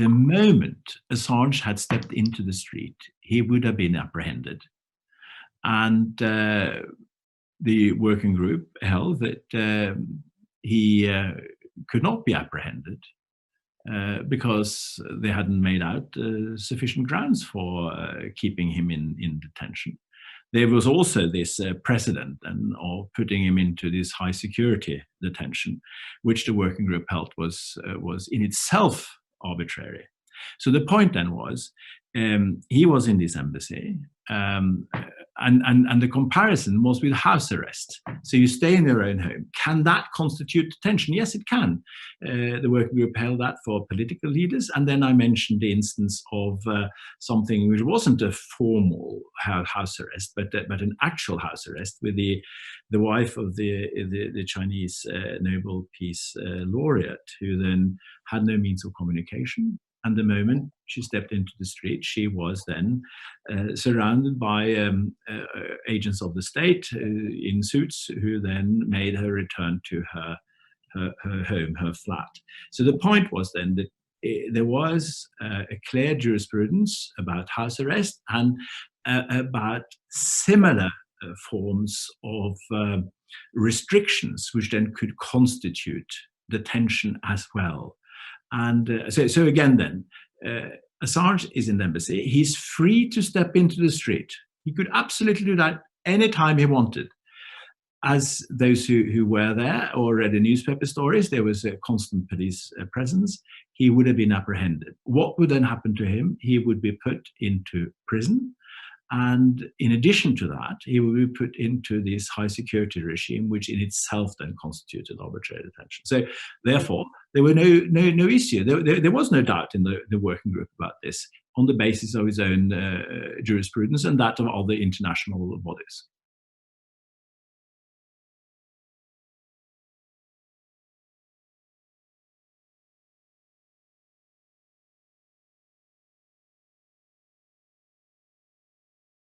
the moment Assange had stepped into the street, he would have been apprehended. And the working group held that he could not be apprehended because they hadn't made out sufficient grounds for keeping him in detention. There was also this precedent of putting him into this high security detention, which the working group held was in itself arbitrary. So the point then was, he was in this embassy, and the comparison was with house arrest. So you stay in your own home. Can that constitute detention? Yes, it can. The working group held that for political leaders. And then I mentioned the instance of something which wasn't a formal house arrest, but an actual house arrest with the wife of the Chinese Nobel Peace Laureate, who then had no means of communication. And the moment she stepped into the street, she was then surrounded by agents of the state in suits, who then made her return to her home, her flat. So the point was then that there was a clear jurisprudence about house arrest and about similar forms of restrictions, which then could constitute detention as well. And so again then, Assange is in the embassy. He's free to step into the street. He could absolutely do that anytime he wanted. As those who were there or read the newspaper stories, there was a constant police presence. He would have been apprehended. What would then happen to him? He would be put into prison. And in addition to that, he would be put into this high security regime, which in itself then constituted arbitrary detention. So therefore, there were no issue. There was no doubt in the working group about this on the basis of his own jurisprudence and that of other international bodies.